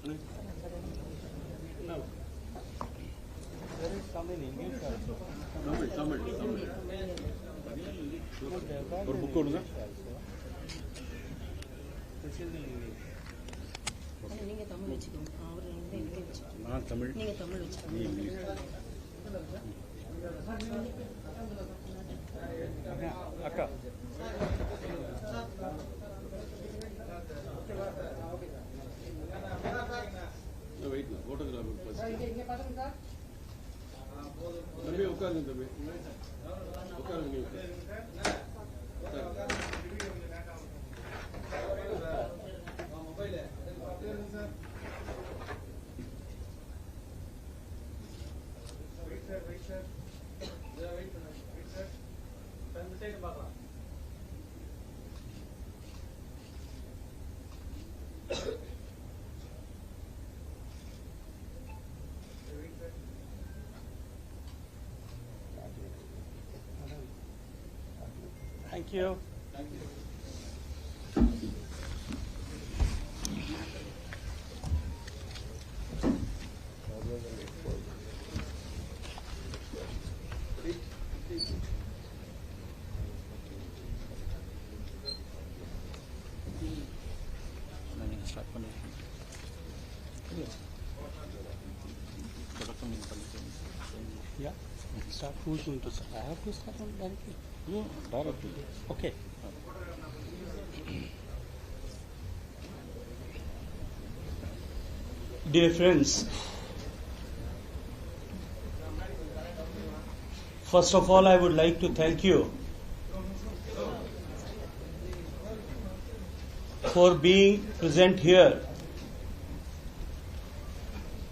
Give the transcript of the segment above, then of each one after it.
No. There is some in English also. Tamil. ஒரு book கொடுங்க. This is in English. நீங்க தமிழ் வெச்சுக்கோங்க. அவர் English வெச்சுக்கோங்க. நான் தமிழ். நீங்க தமிழ் வெச்சுக்கோங்க. நீ இங்கிலீஷ். அக்கா. Wait photographer first. தம்பி உட்காருங்க தம்பி. உட்காருங்க நீ. Thank you. ஸ்டார்ட் பண்ணி. Yeah. Start. Who's going to start? I have to start on directly. No, directly. Okay. Dear friends, first of all, I would like to thank you for being present here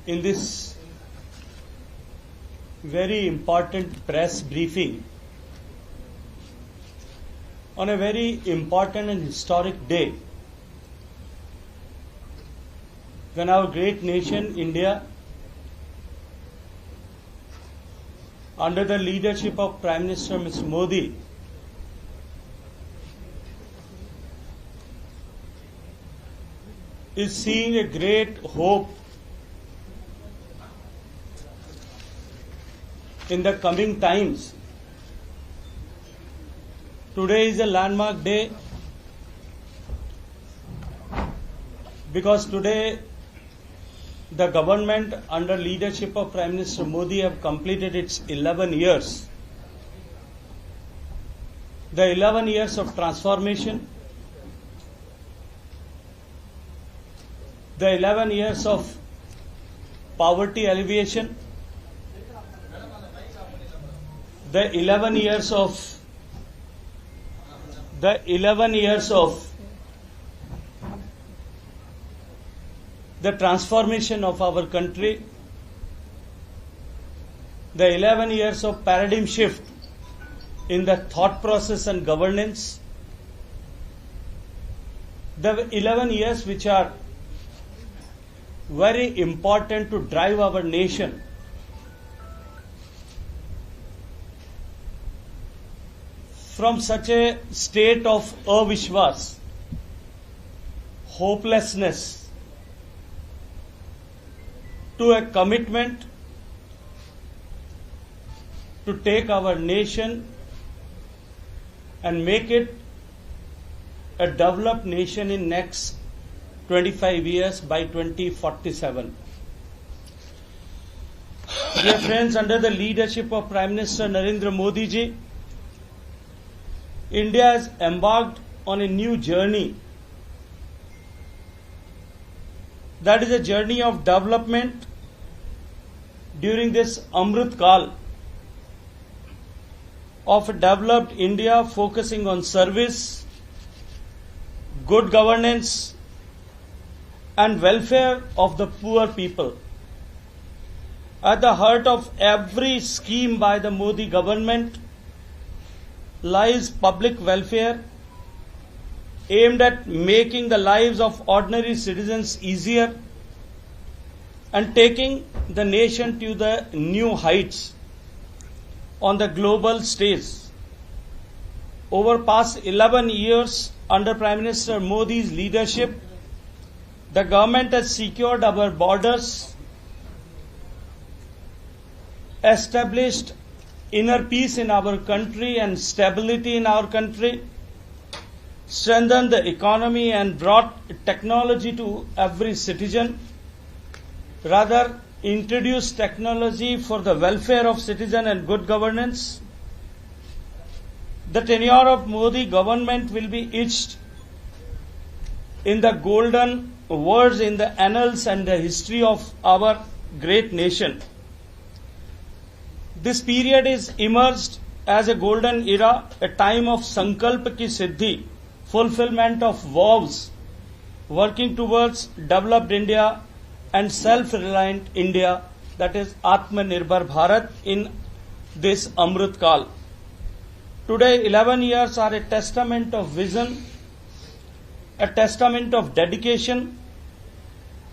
in this very important press briefing on a very important and historic day when our great nation India, under the leadership of Prime Minister Mr. Modi, is seeing a great hope in the coming times. Today is a landmark day because today the government under leadership of Prime Minister Modi have completed its 11 years. The 11 years of transformation, the 11 years of poverty alleviation, the 11 years of the transformation of our country, the 11 years of paradigm shift in the thought process and governance, the 11 years which are very important to drive our nation from such a state of avishwas, hopelessness, to a commitment to take our nation and make it a developed nation in next 25 years by 2047. Dear friends, under the leadership of Prime Minister Narendra Modi ji, India has embarked on a new journey. That is a journey of development during this Amrit Kal of a developed India focusing on service, good governance and welfare of the poor people. At the heart of every scheme by the Modi government lies public welfare aimed at making the lives of ordinary citizens easier and taking the nation to the new heights on the global stage. Over past 11 years under Prime Minister Modi's leadership, The government has secured our borders, established inner peace in our country and stability in our country, strengthened the economy and brought technology to every citizen, rather introduced technology for the welfare of citizen and good governance. The tenure of Modi government will be etched in the golden words in the annals and the history of our great nation. This period is emerged as a golden era, a time of Sankalp ki Siddhi, fulfillment of vows, working towards developed India and self-reliant India, that is Atmanirbhar Bharat in this Amrit Kal. Today, 11 years are a testament of vision, a testament of dedication.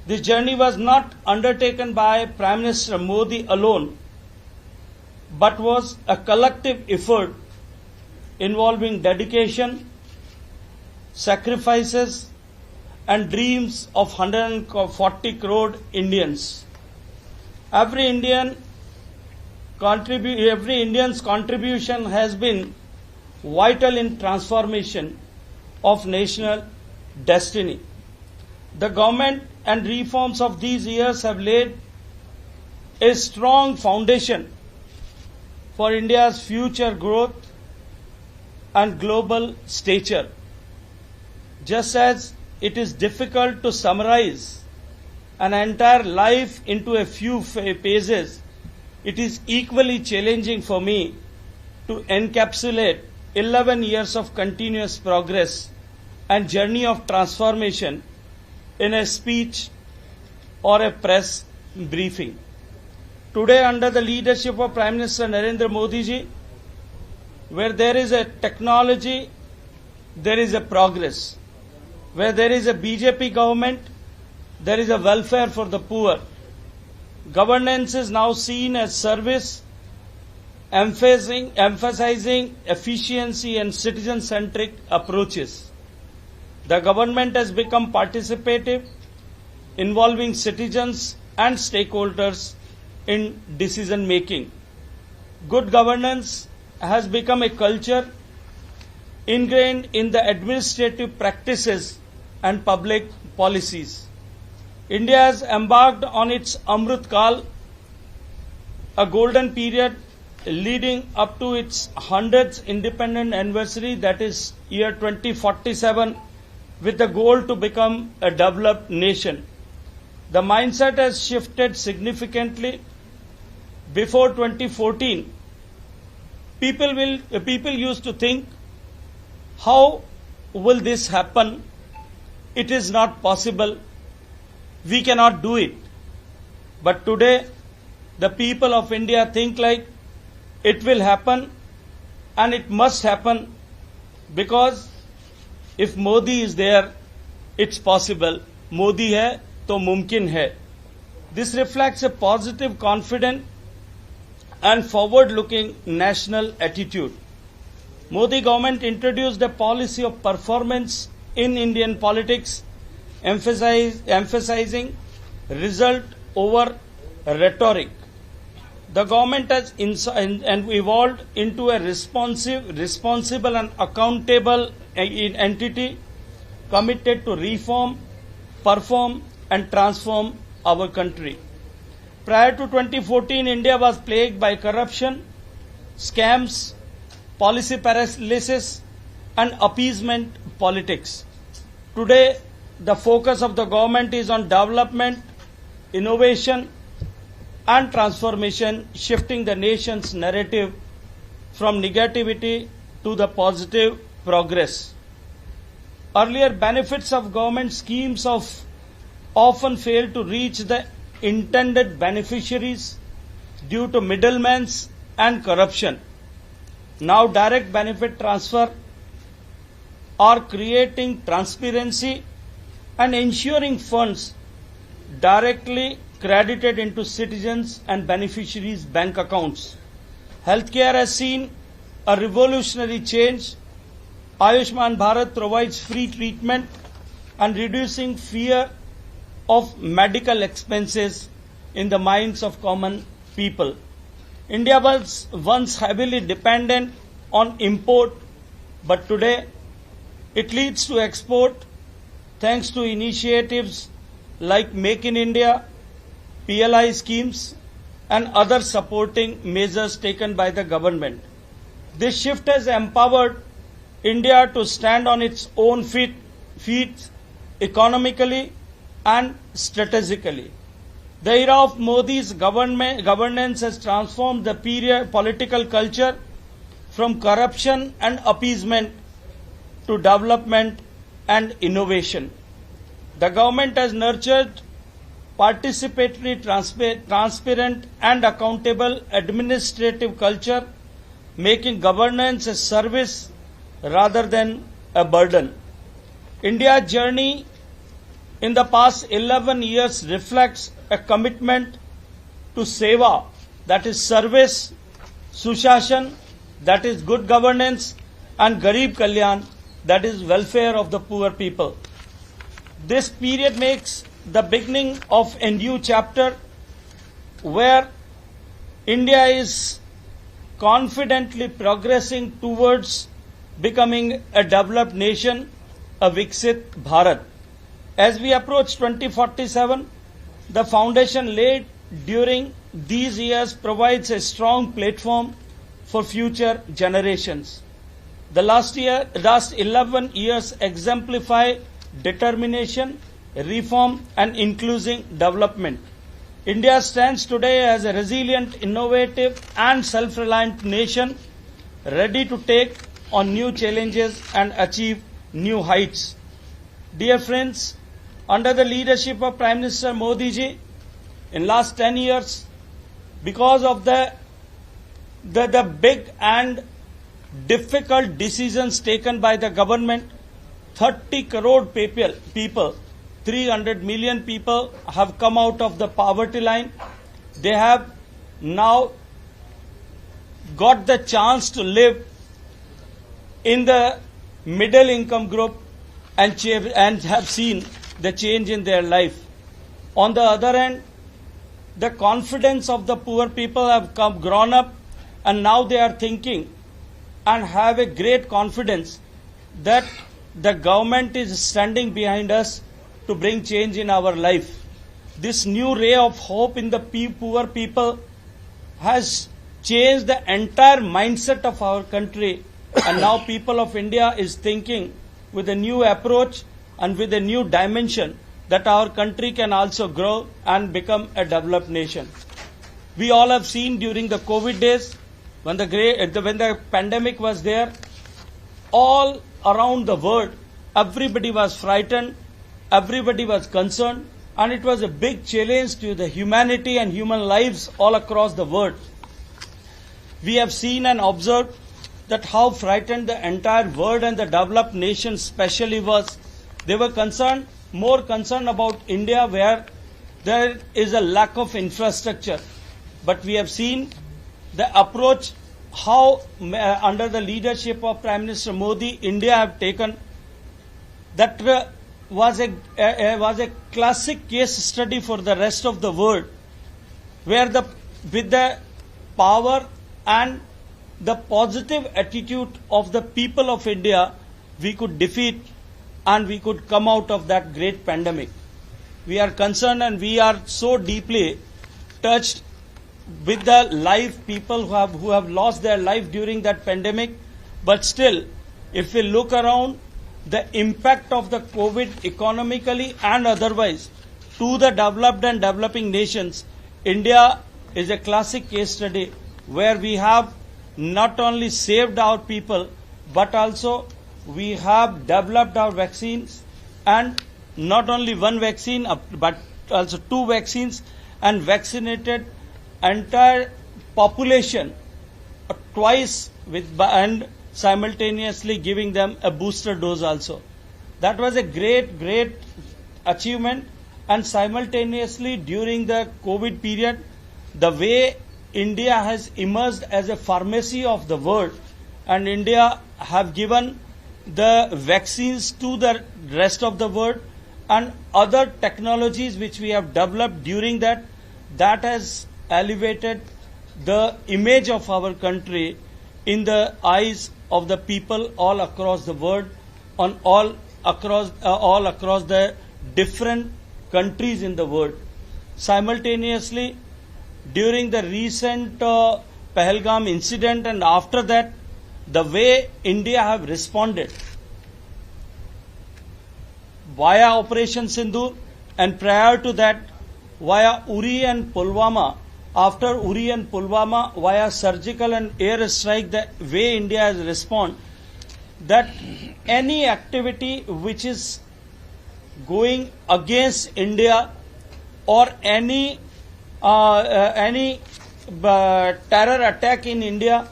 This journey was not undertaken by Prime Minister Modi alone, but was a collective effort involving dedication, sacrifices, and dreams of 140 crore Indians. Every Indian's contribution has been vital in transformation of national destiny. The government and reforms of these years have laid a strong foundation for India's future growth and global stature. Just as it is difficult to summarize an entire life into a few pages, it is equally challenging for me to encapsulate 11 years of continuous progress and journey of transformation in a speech or a press briefing. Today, under the leadership of Prime Minister Narendra Modi ji, where there is a technology, there is a progress. Where there is a BJP government, there is a welfare for the poor. Governance is now seen as service, emphasizing efficiency and citizen-centric approaches. The government has become participative, involving citizens and stakeholders in decision-making. Good governance has become a culture ingrained in the administrative practices and public policies. India has embarked on its Amrit Kal, a golden period leading up to its 100th independent anniversary, that is year 2047, with the goal to become a developed nation. The mindset has shifted significantly. Before 2014, people used to think, how will this happen? It is not possible. We cannot do it. But today, the people of India think like it will happen and it must happen, because if Modi is there, it's possible. Modi hai to mumkin hai. This reflects a positive, confident and forward-looking national attitude. Modi government introduced a policy of performance in Indian politics, emphasizing result over rhetoric. The government has evolved into a responsible and accountable entity committed to reform, perform and transform our country. Prior to 2014, India was plagued by corruption, scams, policy paralysis and appeasement politics. Today, the focus of the government is on development, innovation and transformation, shifting the nation's narrative from negativity to the positive progress. Earlier, benefits of government schemes often failed to reach the intended beneficiaries due to middlemen and corruption. Now, direct benefit transfer are creating transparency and ensuring funds directly credited into citizens and beneficiaries' bank accounts. Healthcare has seen a revolutionary change. Ayushman Bharat provides free treatment and reducing fear of medical expenses in the minds of common people. India was once heavily dependent on import, but today it leads to export thanks to initiatives like Make in India, PLI schemes, and other supporting measures taken by the government. This shift has empowered India to stand on its own feet economically and strategically. The era of Modi's governance has transformed the political culture from corruption and appeasement to development and innovation. The government has nurtured participatory, transparent and accountable administrative culture, making governance a service rather than a burden. India's journey in the past 11 years reflects a commitment to seva, that is service, sushashan, that is good governance, and Garib Kalyan, that is welfare of the poor people. This period makes the beginning of a new chapter where India is confidently progressing towards becoming a developed nation, a Viksit Bharat. As we approach 2047, the foundation laid during these years provides a strong platform for future generations. The last 11 years exemplify determination, reform and inclusive development. India stands today as a resilient, innovative and self-reliant nation, ready to take on new challenges and achieve new heights. Dear friends, under the leadership of Prime Minister Modi ji, in last 10 years, because of the big and difficult decisions taken by the government, 30 crore people, 300 million people have come out of the poverty line. They have now got the chance to live in the middle income group and have seen the change in their life. On the other hand, the confidence of the poor people have grown up, and now they are thinking and have a great confidence that the government is standing behind us to bring change in our life. This new ray of hope in the poor people has changed the entire mindset of our country, and now people of India is thinking with a new approach and with a new dimension that our country can also grow and become a developed nation. We all have seen during the COVID days, when the pandemic was there, all around the world, everybody was frightened, everybody was concerned, and it was a big challenge to the humanity and human lives all across the world. We have seen and observed that how frightened the entire world and the developed nations especially was. They were more concerned about India, where there is a lack of infrastructure. But we have seen the approach, how under the leadership of Prime Minister Modi, India have taken. That was a classic case study for the rest of the world, where with the power and the positive attitude of the people of India, we could defeat and we could come out of that great pandemic. We are concerned and we are so deeply touched with the people who have lost their life during that pandemic. But still, if we look around, the impact of the COVID economically and otherwise to the developed and developing nations, India is a classic case study where we have not only saved our people, but also we have developed our vaccines, and not only one vaccine, but also 2 vaccines, and vaccinated entire population twice and simultaneously giving them a booster dose also. That was a great achievement. And simultaneously during the COVID period, the way India has emerged as a pharmacy of the world, and India have given the vaccines to the rest of the world, and other technologies which we have developed during that, that has elevated the image of our country in the eyes of the people all across the world, on all across the different countries in the world. Simultaneously, during the recent Pahalgam incident and after that, the way India have responded via Operation Sindoor, and prior to that via Uri and Pulwama, after Uri and Pulwama via surgical and air strike, the way India has responded, that any activity which is going against India or any terror attack in India,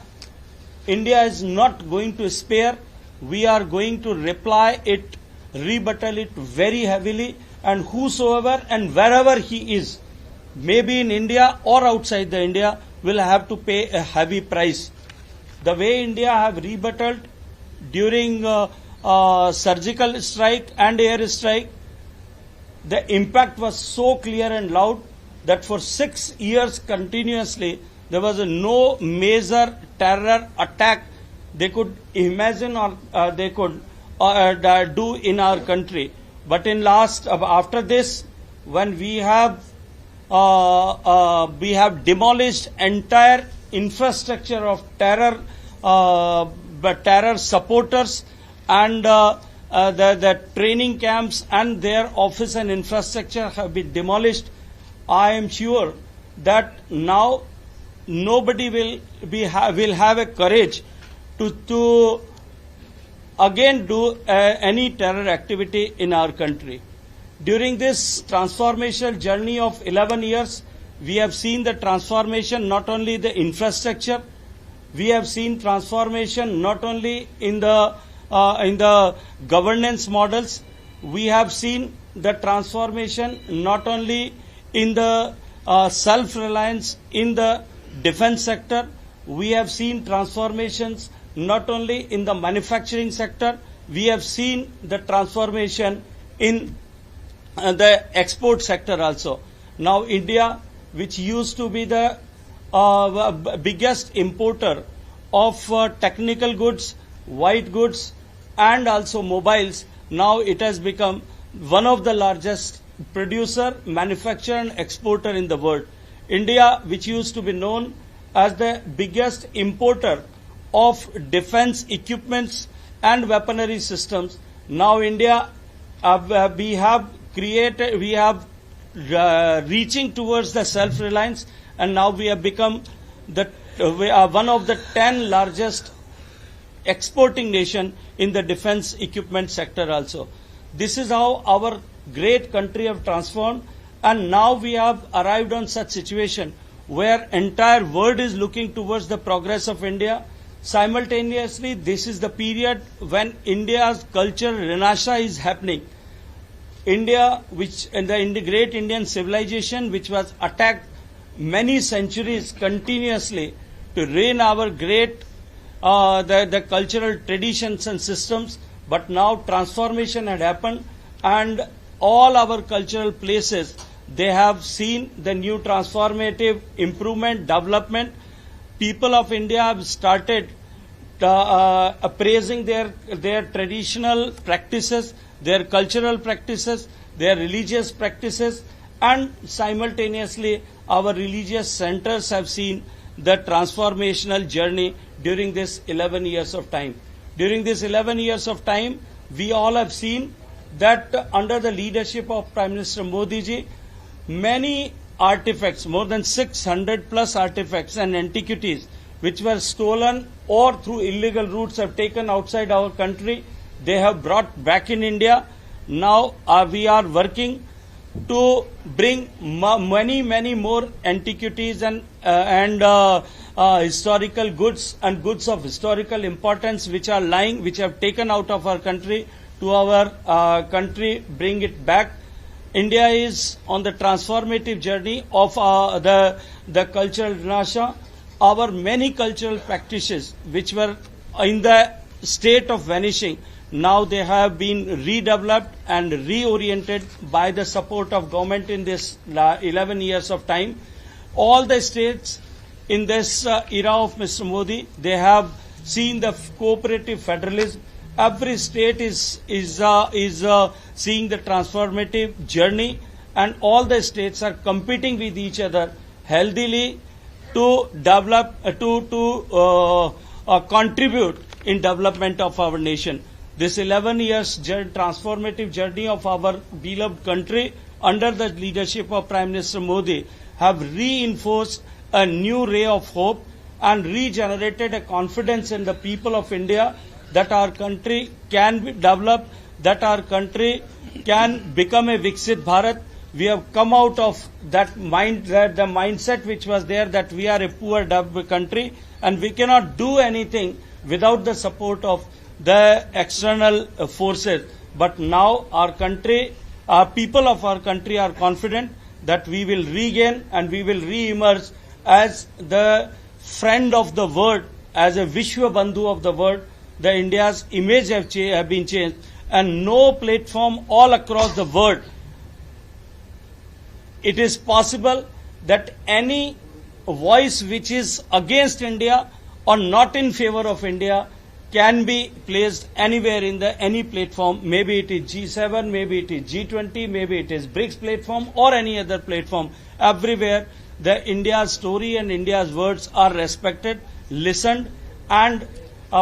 India is not going to spare. We are going to reply it, rebuttal it very heavily, and whosoever and wherever he is, maybe in India or outside the India, will have to pay a heavy price. The way India have rebutted during surgical strike and air strike, the impact was so clear and loud that for 6 years continuously there was no major terror attack they could imagine or they could do in our country. But in last, after this, when we have demolished entire infrastructure of terror supporters and the training camps and their office and infrastructure have been demolished, I am sure that now nobody will have a courage to again do any terror activity in our country. During this transformational journey of 11 years, we have seen the transformation not only the infrastructure, we have seen transformation not only in the governance models, we have seen the transformation not only in the self-reliance in the defense sector, we have seen transformations not only in the manufacturing sector, we have seen the transformation in the export sector also. Now India, which used to be the biggest importer of technical goods, white goods and also mobiles, now it has become one of the largest producer, manufacturer and exporter in the world. India, which used to be known as the biggest importer of defense equipments and weaponry systems, now India, we have reaching towards the self-reliance, and now we have become we are one of the 10 largest exporting nation in the defense equipment sector also. This is how our great country have transformed, and now we have arrived on such situation where entire world is looking towards the progress of India. Simultaneously, this is the period when India's cultural renaissance is happening. India, which in the great Indian civilization, which was attacked many centuries continuously to reign our great the cultural traditions and systems, but now transformation had happened and all our cultural places, they have seen the new transformative improvement, development. People of India have started appraising their traditional practices, their cultural practices, their religious practices, and simultaneously our religious centers have seen the transformational journey during this 11 years of time. During this 11 years of time, we all have seen that under the leadership of Prime Minister Modi ji, many artifacts, more than 600 plus artifacts and antiquities which were stolen or through illegal routes have taken outside our country, they have brought back in India. Now we are working to bring many more antiquities and historical goods and goods of historical importance which are lying, which have taken out of our country to our country, bring it back. India is on the transformative journey of the cultural renaissance. Our many cultural practices which were in the state of vanishing, Now they have been redeveloped and reoriented by the support of government in this 11 years of time. All the states in this era of Mr. Modi, they have seen the cooperative federalism. Every state is seeing the transformative journey, and all the states are competing with each other healthily to develop, contribute in development of our nation. This 11 years transformative journey of our beloved country under the leadership of Prime Minister Modi have reinforced a new ray of hope and regenerated a confidence in the people of India that our country can be developed, that our country can become a Viksit Bharat. We have come out of the mindset which was there that we are a poor developed country and we cannot do anything without the support of the external forces. But now our country, our people of our country are confident that we will regain and we will re-emerge as the friend of the world, as a Vishwa Bandhu of the world. The India's image have been changed, and no platform all across the world it is possible that any voice which is against India or not in favor of India can be placed anywhere in any platform. Maybe it is G7, maybe it is G20, maybe it is BRICS platform or any other platform. Everywhere the India's story and India's words are respected, listened and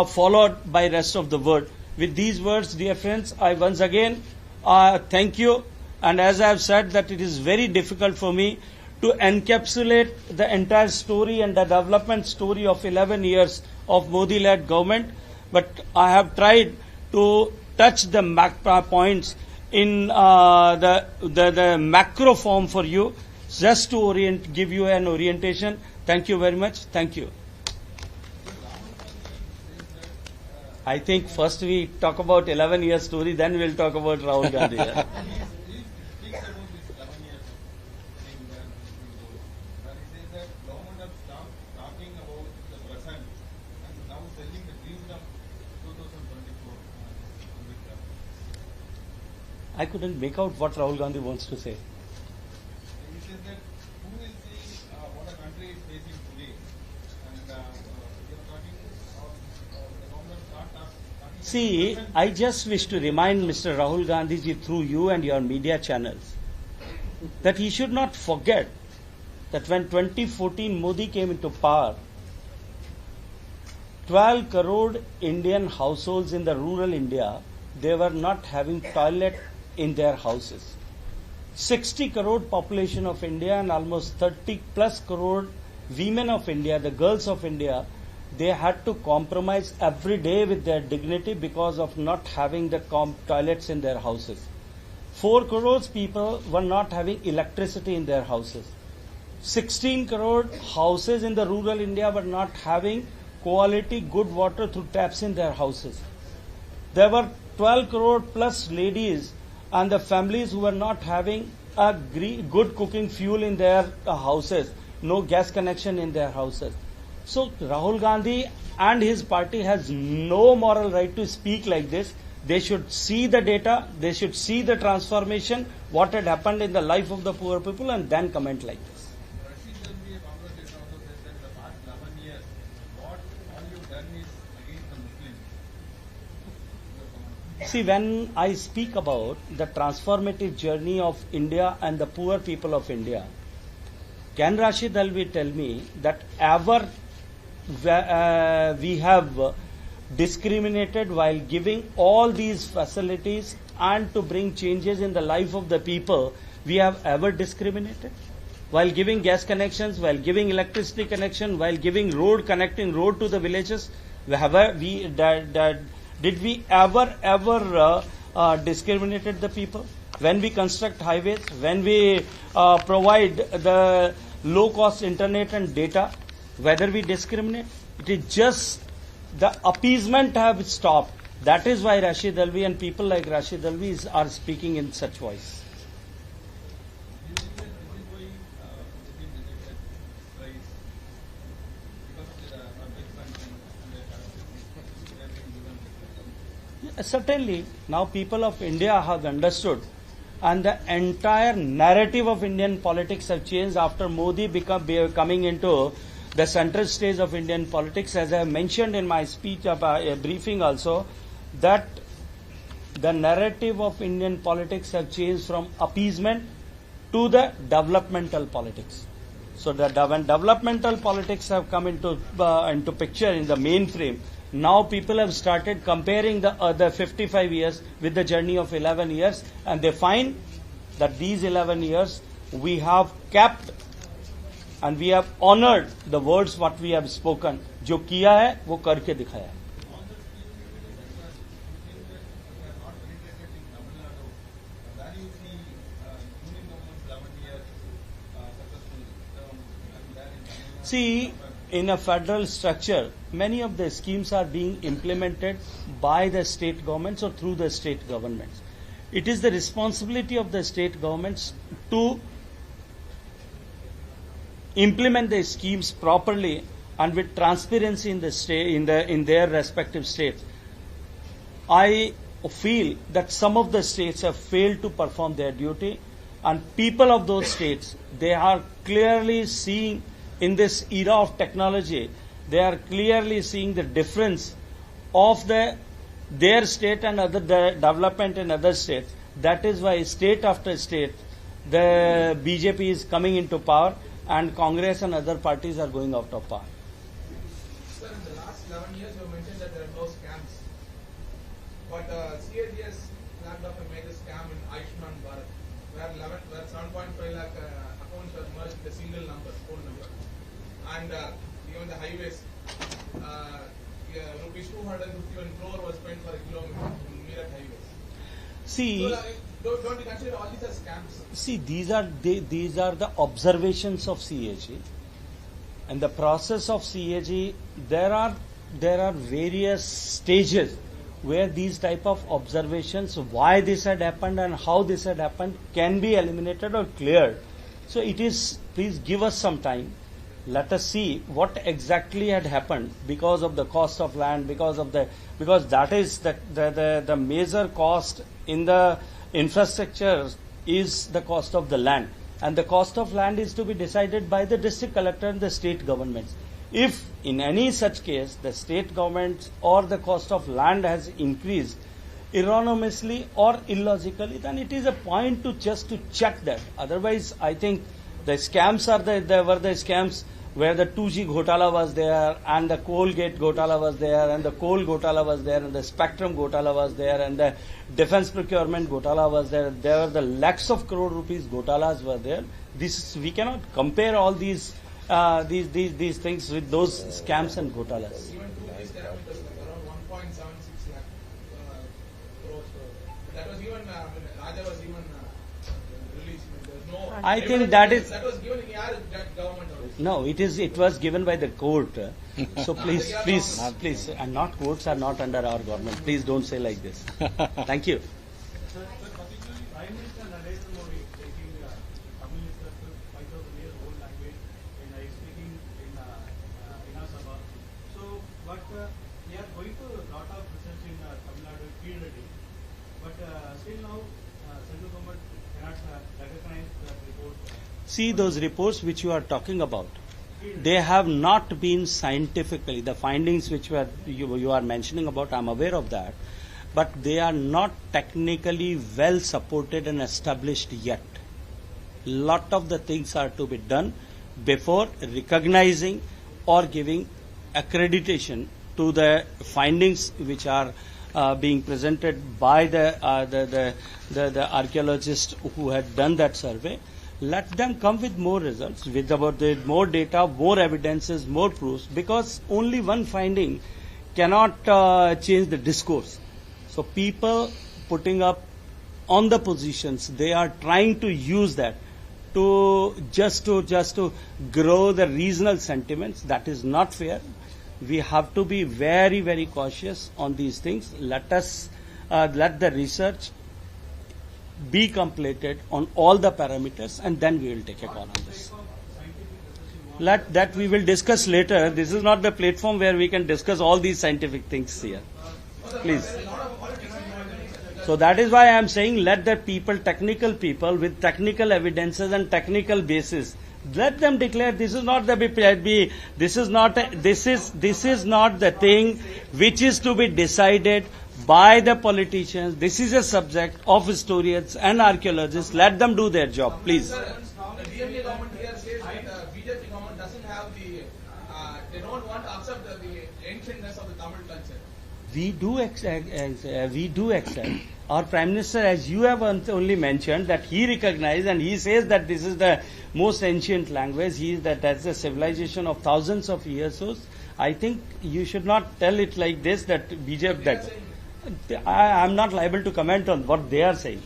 followed by rest of the world. With these words, dear friends, I once again thank you. And as I have said that it is very difficult for me to encapsulate the entire story and the development story of 11 years of Modi-led government, but I have tried to touch the points in the macro form for you, just to give you an orientation. Thank you very much. Thank you. I think first we talk about 11 years story, then we'll talk about Rahul Gandhi. Yeah. I couldn't make out what Rahul Gandhi wants to say. He says that who will see what a country is facing today, and you're talking the government starting. See, I just wish to remind Mr. Rahul Gandhi ji through you and your media channels that he should not forget that when 2014 Modi came into power, 12 crore Indian households in the rural India, they were not having toilet in their houses. 60 crore population of India and almost 30 plus crore women of India, the girls of India, they had to compromise every day with their dignity because of not having the toilets in their houses. 4 crores people were not having electricity in their houses. 16 crore houses in the rural India were not having quality good water through taps in their houses. There were 12 crore plus ladies and the families who were not having a good cooking fuel in their houses, no gas connection in their houses. So Rahul Gandhi and his party has no moral right to speak like this. They should see the data, they should see the transformation, what had happened in the life of the poor people, and then comment like this. Rashid Gandhi, Congress also said that in the past 11 years, what all you've done is against the Muslims. See, when I speak about the transformative journey of India and the poor people of India, can Rashid Alvi tell me that ever we have discriminated while giving all these facilities and to bring changes in the life of the people, we have ever discriminated? While giving gas connections, while giving electricity connection, while giving connecting road to the villages, did we ever discriminated the people? When we construct highways, when we provide the low-cost internet and data, whether we discriminate, it is just the appeasement have stopped. That is why Rashid Alvi and people like Rashid Alvi are speaking in such voice. This is why Muslim rejected price because of the big funding and the Certainly, now people of India have understood, and the entire narrative of Indian politics have changed after Modi coming into the central stage of Indian politics. As I mentioned in my speech, a briefing also, that the narrative of Indian politics have changed from appeasement to the developmental politics. So when developmental politics have come into picture in the mainframe, now people have started comparing the other 55 years with the journey of 11 years, and they find that these 11 years we have kept and we have honored the words what we have spoken. जो किया है वो करके दिखाया है. See, in a federal structure, many of the schemes are being implemented by the state governments or through the state governments. It is the responsibility of the state governments to implement the schemes properly and with transparency in the state, in their respective states. I feel that some of the states have failed to perform their duty, and people of those states, they are clearly seeing in this era of technology, they are clearly seeing the difference of their state and other development in other states. That is why state after state, the BJP is coming into power, and Congress and other parties are going out of power. Sir, in the last 11 years, you mentioned that there are no scams. But CAG has flagged up a major scam in Ayushman Bharat, where 7.5 lakh accounts were merged with a single number, phone number. And even the highways, rupees 251 crore was spent for a kilometer in Meerut highways. See, So, don't you consider all these as scams? see, these are the observations of CAG, and the process of CAG. There are various stages where these type of observations, why this had happened and how this had happened, can be eliminated or cleared. So it is. Please give us some time. Let us see what exactly had happened because of the cost of land, because that is the major cost in the infrastructure is the cost of the land, and the cost of land is to be decided by the district collector and the state governments. If in any such case the state government or the cost of land has increased erroneously or illogically, then it is a point to check that. Otherwise, I think the scams were the scams where the 2G Ghotala was there, and the coal gate Ghotala was there, and the coal Ghotala was there, and the spectrum Ghotala was there, and the defense procurement Ghotala was there. There were the lakhs of crore rupees Ghotalas were there. We cannot compare all these things with those scams and Ghotalas. Even 2 parameters, like around 1.76 lakh crores. That was even, Raja was even released. There was no. I think that is. That was given in your government also. No, it was given by the court. So please, and not courts are not under our government. Please don't say like this. Thank you. Sir, particularly Prime Minister Narendra Modi taking Tamil Minister 5,000-year-old language and speaking in Vina Sabha. So, but we are going to a lot of research in Tamil Nadu field ready. But still now, central government cannot recognize that report. See, those reports which you are talking about, they have not been scientifically, the findings which you are mentioning about, I am aware of that, but they are not technically well supported and established yet. Lot of the things are to be done before recognizing or giving accreditation to the findings which are being presented by the archaeologists who had done that survey. Let them come with more results, with more data, more evidences, more proofs, because only one finding cannot change the discourse. So people putting up on the positions, they are trying to use that to just to grow the regional sentiments. That is not fair. We have to be very, very cautious on these things. Let the research be completed on all the parameters, and then we will take a call on this. That we will discuss later. This is not the platform where we can discuss all these scientific things here. Please. There are a lot of politics So that is why I am saying let the people, technical people with technical evidences and technical basis, let them declare. This is not this is not the thing which is to be decided by the politicians. This is a subject of historians and archaeologists. Let them do their job, please. The DMK government here says that BJP government doesn't have they don't want to accept the ancientness of the Tamil culture. We do accept. Our Prime Minister, as you have only mentioned, that he recognized and he says that this is the most ancient language. That's a civilization of thousands of years. So I think you should not tell it like this that BJP. I am not liable to comment on what they are saying.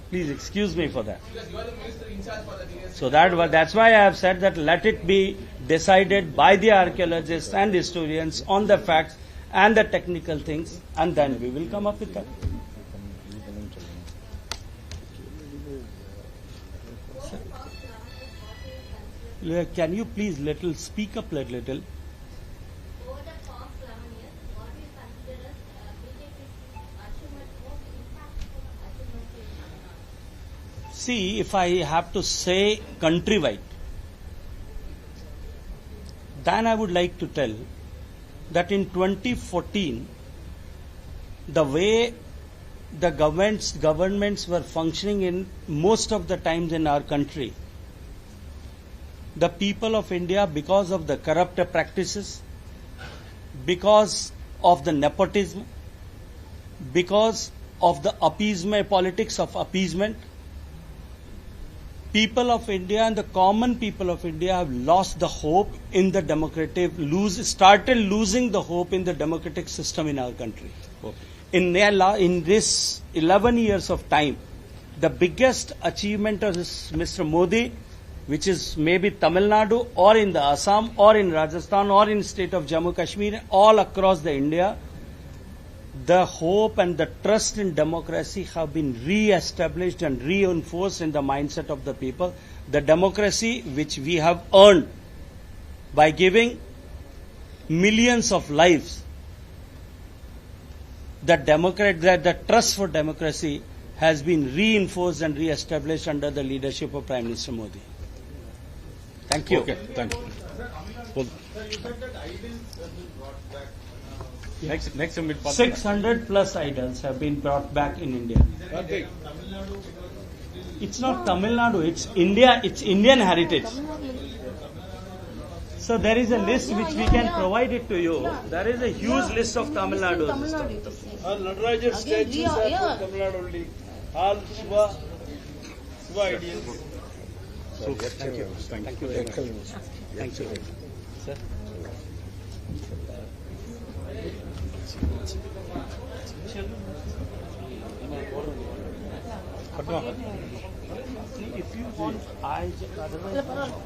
Please excuse me for that. Because you are the minister in charge for the DSC. So that's why I have said that let it be decided by the archaeologists and historians on the facts and the technical things, and then we will come up with that. Can you please speak up a little? Over the past 11 years, what do you consider as BJP's achievement, most impactful achievement in Tamil Nadu? See, if I have to say countrywide, then I would like to tell that in 2014, the way the governments were functioning in most of the times in our country, the people of India, because of the corrupt practices, because of the nepotism, because of the appeasement, politics of appeasement, people of India and the common people of India have lost the hope in the started losing the hope in the democratic system in our country. Okay. In this 11 years of time, the biggest achievement of Mr. Modi, which is maybe Tamil Nadu or in the Assam or in Rajasthan or in state of Jammu Kashmir, all across the India, the hope and the trust in democracy have been re-established and reinforced in the mindset of the people. The democracy which we have earned by giving millions of lives, the trust for democracy has been reinforced and re-established under the leadership of Prime Minister Modi. Thank you. Okay, thank you. Well, Sir, you said that idols have been brought back. next summit. 600 plus idols have been brought back in India. Okay. Tamil Nadu, because It's not Tamil Nadu, it's India, it's Indian heritage. So there is a list which we can provide it to you. There is a huge list of Tamil Nadu. Tamil Nadu, it is said. Nataraja Again, statues we are are- yeah. from Tamil Nadu only. All Shiva ideals. Thank you. Thank you very much. Thank you. Sir. If you want, otherwise. இல்ல, பரவாயில்ல.